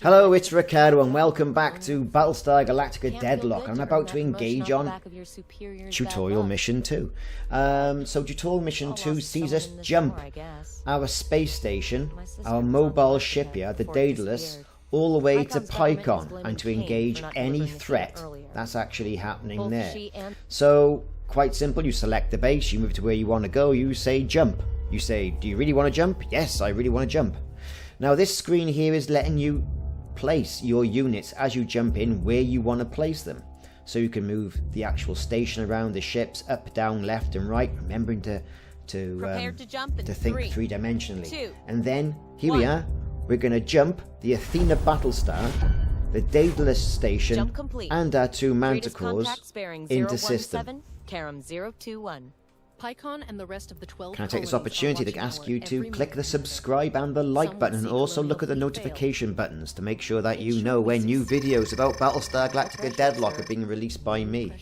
Hello, it's Ricardo and welcome back to Battlestar Galactica Deadlock. I'm about to engage on Tutorial Mission 2. So Tutorial Mission 2 sees us jump our space station, our mobile shipyard, the Daedalus, all the way to Picon and to engage any threat that's actually happening there. So, quite simple, you select the base, you move to where you want to go, you say jump. You say, do you really want to jump? Yes, I really want to jump. Now this screen here is letting you place your units as you jump in where you want to place them. So you can move the actual station around, the ships up, down, left and right, remembering to think three-dimensionally. And then, here we are, we're going to jump the Athena Battlestar, the Daedalus station, and our two Manticores into system. Picon and the rest of the 12 Can I take this opportunity to ask you to click the subscribe and the like button, and also look at the notification buttons to make sure that you know when new videos about Battlestar Galactica Deadlock are being released by me.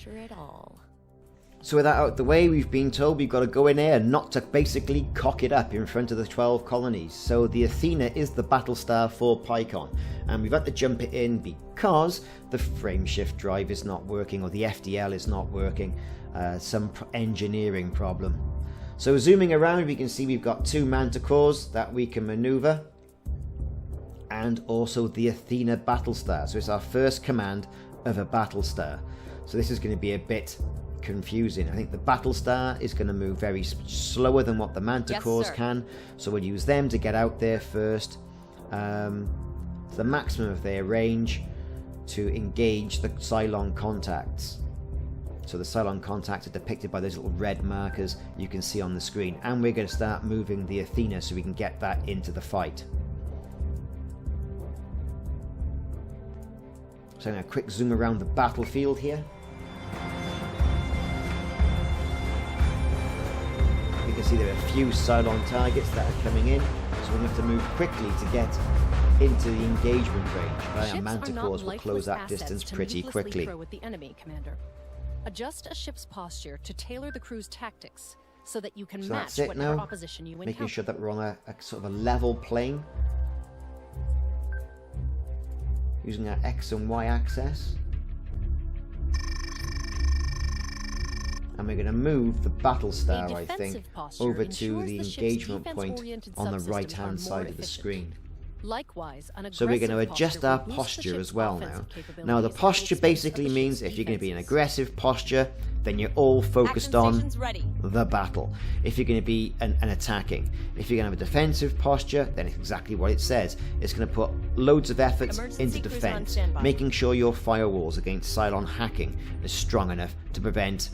So with that out of the way, we've been told we've got to go in there and not to basically cock it up in front of the 12 colonies. So the Athena is the Battlestar for Picon, and we've had to jump it in because the frameshift drive is not working, or the FDL is not working. Some engineering problem. So zooming around, we can see we've got two Manticores that we can maneuver, and also the Athena Battlestar. So it's our first command of a Battlestar. So this is going to be a bit confusing. I think the Battlestar is going to move very slower than what the Manticores can, so we'll use them to get out there first. The maximum of their range to engage the Cylon contacts. So the Cylon contacts are depicted by those little red markers you can see on the screen. And we're going to start moving the Athena so we can get that into the fight. So I'm going to quick zoom around the battlefield here. You can see there are a few Cylon targets that are coming in. So we're going to have to move quickly to get into the engagement range. Our Manticores will close that distance pretty quickly. With the enemy, Commander. Adjust a ship's posture to tailor the crew's tactics so that you can match whatever opposition you encounter. Making sure that we're on a sort of a level plane. Using our X and Y axis. And we're going to move the Battlestar, I think, over to the engagement point on the right-hand side of the screen. Likewise, so we're going to adjust our posture as well now. Now the posture basically means if you're going to be in aggressive posture, then you're all focused on the battle. If you're going to be an attacking. If you're going to have a defensive posture, then it's exactly what it says. It's going to put loads of efforts into defense, making sure your firewalls against Cylon hacking is strong enough to prevent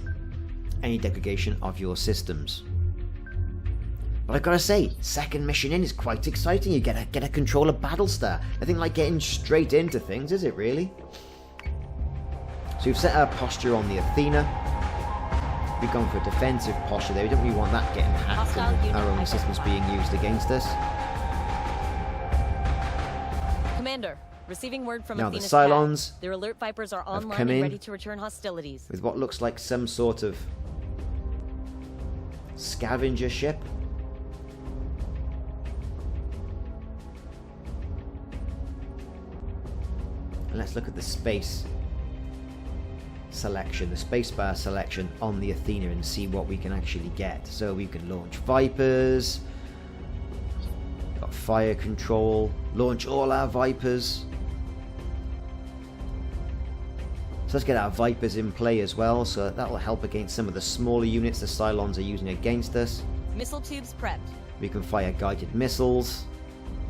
any degradation of your systems. But I've got to say, second mission in is quite exciting. You get to control a Battlestar. Nothing like getting straight into things, is it really? So we've set our posture on the Athena. We've gone for a defensive posture there. We don't really want that getting hacked and our own systems being used against us. Commander, receiving word from now the Athena's Cylons their alert Vipers are online come and in ready to return hostilities. With what looks like some sort of scavenger ship. And let's look at the space selection, the spacebar selection on the Athena and see what we can actually get. So we can launch Vipers, got fire control, launch all our Vipers. So let's get our Vipers in play as well, so that will help against some of the smaller units the Cylons are using against us. Missile tubes prepped. We can fire guided missiles,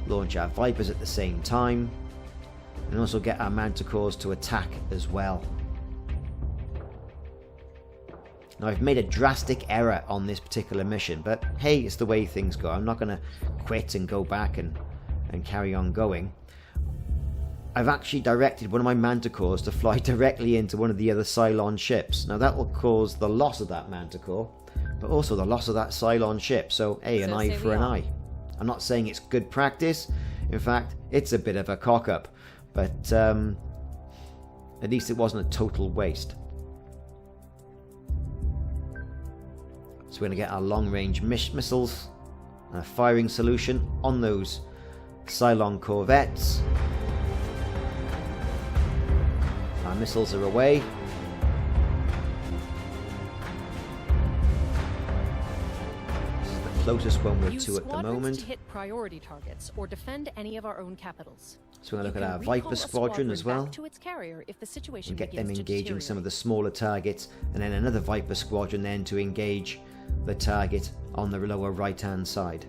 launch our Vipers at the same time, and also get our Manticores to attack as well. Now I've made a drastic error on this particular mission, but hey, it's the way things go. I'm not going to quit and go back and carry on going. I've actually directed one of my Manticores to fly directly into one of the other Cylon ships. Now that will cause the loss of that Manticore, but also the loss of that Cylon ship. So hey, an eye for an eye. I'm not saying it's good practice. In fact, it's a bit of a cock-up. But at least it wasn't a total waste. So we're going to get our long-range missiles and a firing solution on those Cylon corvettes. Our missiles are away. This is the closest one we're to at the moment. To hit priority targets or defend any of our own capitals. So we're going to look at our Viper squadron as well. To its carrier if the situation and get them engaging some of the smaller targets, and then another Viper squadron then to engage the target on the lower right hand side.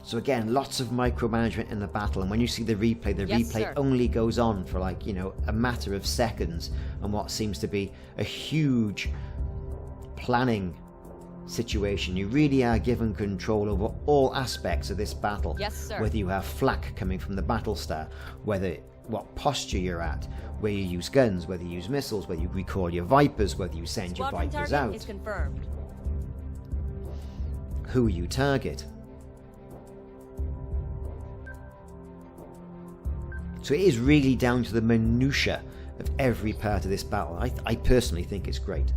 So again, lots of micromanagement in the battle, and when you see the replay only goes on for, like, you know, a matter of seconds, and what seems to be a huge planning situation. You really are given control over all aspects of this battle. Yes, sir. Whether you have flak coming from the Battlestar, what posture you're at, where you use guns, whether you use missiles, whether you recall your Vipers, whether you send your Vipers out. Is confirmed. Who you target. So it is really down to the minutiae of every part of this battle. I personally think it's great.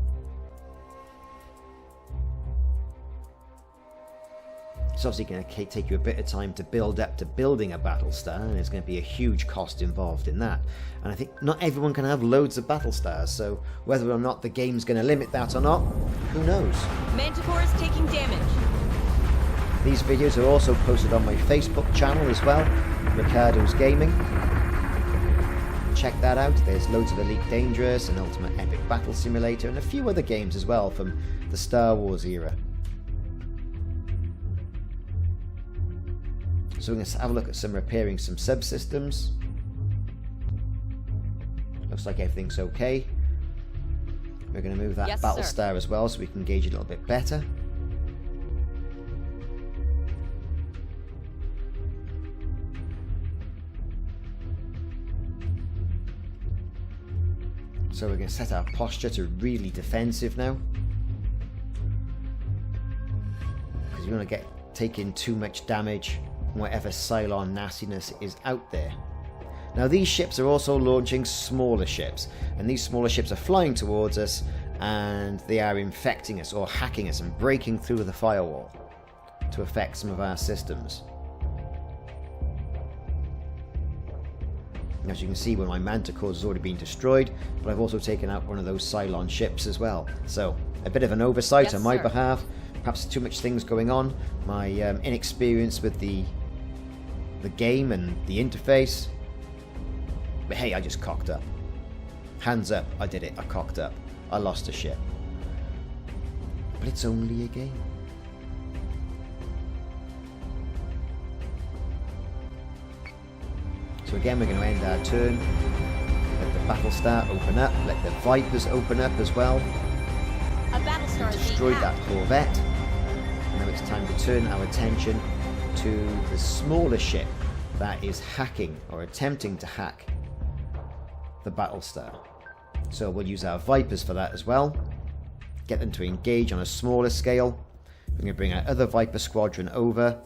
It's obviously going to take you a bit of time to build up to building a Battlestar, and there's going to be a huge cost involved in that. And I think not everyone can have loads of Battlestars, so whether or not the game's going to limit that or not, who knows? Manticore is taking damage. These videos are also posted on my Facebook channel as well, Ricardo's Gaming. Check that out. There's loads of Elite Dangerous and Ultimate Epic Battle Simulator and a few other games as well from the Star Wars era. So we're going to have a look at repairing some subsystems. Looks like everything's okay. We're going to move that Battlestar as well so we can gauge it a little bit better. So we're going to set our posture to really defensive now, because you want to take in too much damage from whatever Cylon nastiness is out there. Now these ships are also launching smaller ships, and these smaller ships are flying towards us, and they are infecting us or hacking us and breaking through the firewall to affect some of our systems. As you can see, one of my Manticores has already been destroyed, but I've also taken out one of those Cylon ships as well. So, a bit of an oversight on my behalf, perhaps too much things going on, my inexperience with the game and the interface. But hey, I just cocked up. Hands up, I did it, I cocked up. I lost a ship. But it's only a game. So again, we're going to end our turn. Let the Battlestar open up. Let the Vipers open up as well. A Battlestar destroyed that Corvette. And now it's time to turn our attention to the smaller ship that is hacking or attempting to hack the Battlestar. So we'll use our Vipers for that as well. Get them to engage on a smaller scale. We're going to bring our other Viper squadron over.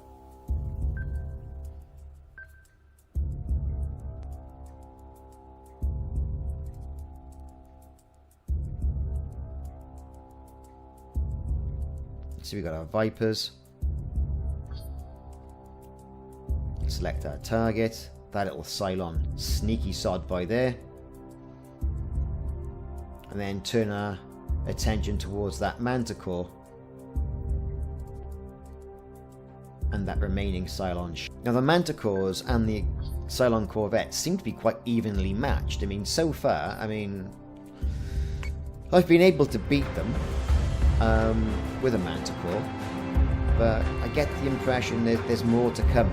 So we got our Vipers. Select our target. That little Cylon sneaky sod by there. And then turn our attention towards that Manticore and that remaining Cylon ship. Now the Manticores and the Cylon Corvettes seem to be quite evenly matched. I mean, so far, I've been able to beat them with a Manticore, but I get the impression that there's more to come.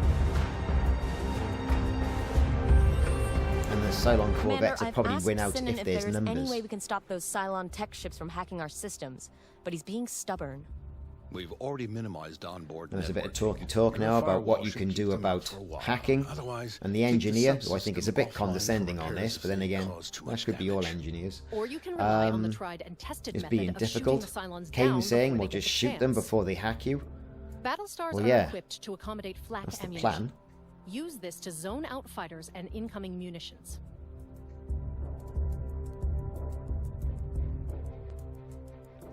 And the Cylon Corvettes will probably win out if there's numbers. Any way we can stop those Cylon tech ships from hacking our systems, but he's being stubborn. We've already minimized onboard. There's a bit of talky-talk now about what you can do about hacking, and the engineer, who I think is a bit condescending on this, but then again, that could be all engineers, or you can rely on the tried and tested is method being of difficult. shooting the Cylons Kane down saying, before well, they just get shoot the them chance. before they hack you. Battlestars Well, are yeah. equipped to accommodate flak That's the ammunition. plan. Use this to zone out fighters and incoming munitions.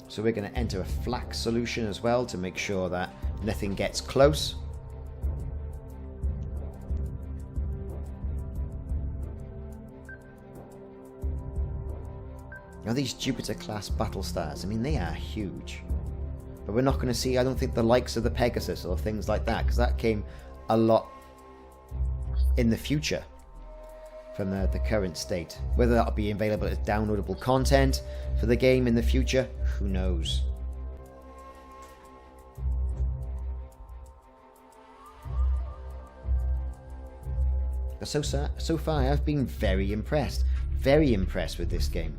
So we're going to enter a flak solution as well to make sure that nothing gets close. Now these Jupiter-class Battlestars, I mean, they are huge. But we're not going to see, I don't think, the likes of the Pegasus or things like that, because that came a lot in the future from the current state. Whether that'll be available as downloadable content for the game in the future, who knows? But so far I've been very impressed with this game.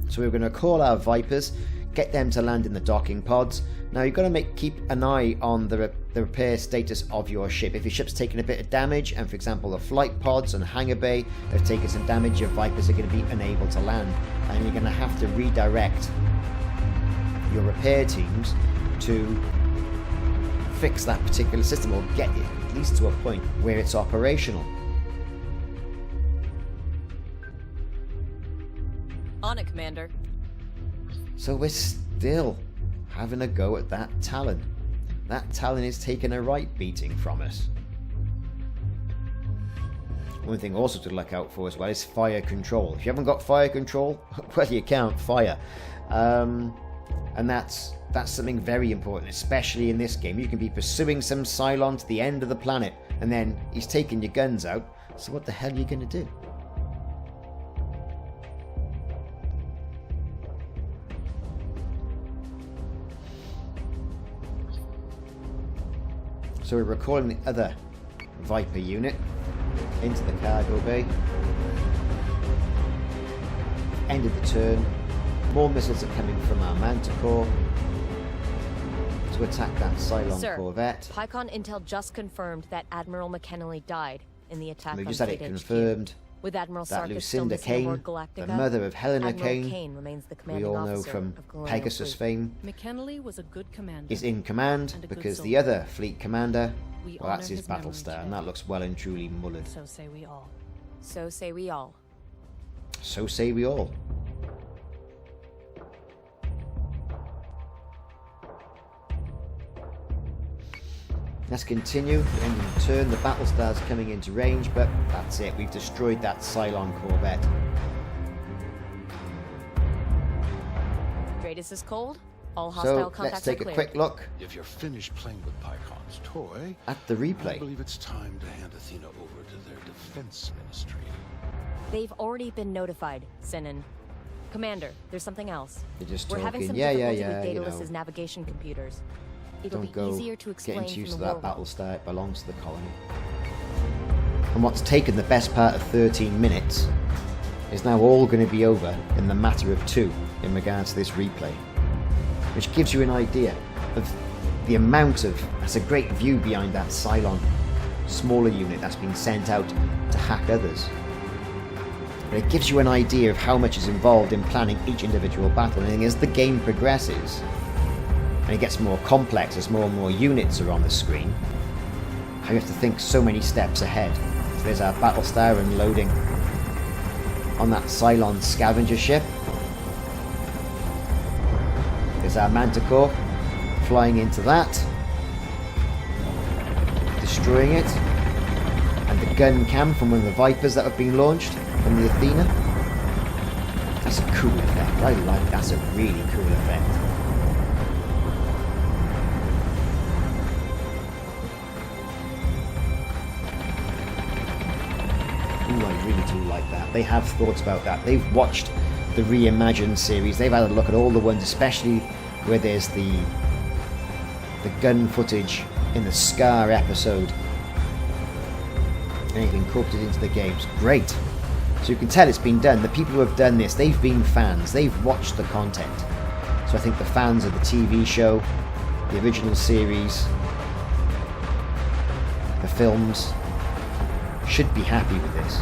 So we're going to call our Vipers, get them to land in the docking pods. Now you've got to keep an eye on the repair status of your ship. If your ship's taken a bit of damage, and for example the flight pods and hangar bay have taken some damage, your Vipers are going to be unable to land, and you're going to have to redirect your repair teams to fix that particular system, or get it at least to a point where it's operational. On it, Commander. So we're still having a go at that Talon. That Talon is taking a right beating from us. One thing also to look out for as well is fire control. If you haven't got fire control, well, you can't fire. And that's something very important, especially in this game. You can be pursuing some Cylon to the end of the planet, and then he's taking your guns out. So what the hell are you going to do? So we're recalling the other Viper unit into the cargo bay. End of the turn. More missiles are coming from our Manticore to attack that Cylon Corvette. Picon Intel just confirmed that Admiral McKinley died in the attack. We on just had it confirmed. With Admiral that Sarkis Lucinda Kane, the mother of Helena Kane, remains the we all know from Pegasus fame, McKinley was a good commander. is in command, because the other fleet commander, well, that's his Battlestar, and that looks well and truly mullered. So say we all. So say we all. So say we all. Let's continue. End of the turn, the Battlestar's coming into range, but that's it. We've destroyed that Cylon Corvette. Greatest is cold. All hostile contacts let's take are a quick look If you're finished playing with Picon's toy, at the I replay. believe it's time to hand Athena over to their defense ministry. They've already been notified, Sinan. Commander, there's something else. They're just We're talking, having some yeah, difficulty you with Daedalus's know, navigation computers. It'll don't be go easier to explain getting used to from the that war. Battlestar. It belongs to the colony. And what's taken the best part of 13 minutes is now all going to be over in the matter of 2 in regards to this replay, which gives you an idea of the amount of... That's a great view behind that Cylon smaller unit that's been sent out to hack others. But it gives you an idea of how much is involved in planning each individual battle, and as the game progresses and it gets more complex as more and more units are on the screen, how you have to think so many steps ahead. So there's our Battlestar unloading on that Cylon scavenger ship. There's our Manticore flying into that, destroying it, and the gun cam from one of the Vipers that have been launched from the Athena. That's a cool effect. I like that's a really cool effect. Ooh, I really do like that. They have thoughts about that. They've watched the Reimagined series. They've had a look at all the ones, especially where there's the gun footage in the Scar episode, and it's incorporated into the games. Great. So you can tell it's been done. The people who have done this, they've been fans. They've watched the content. So I think the fans of the TV show, the original series, the films, should be happy with this.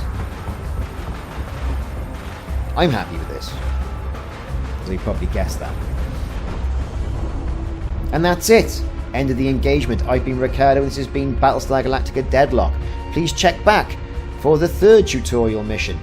I'm happy with this, as you probably guessed that. And that's it. End of the engagement. I've been Ricardo, and this has been Battlestar Galactica Deadlock. Please check back for the 3rd tutorial mission.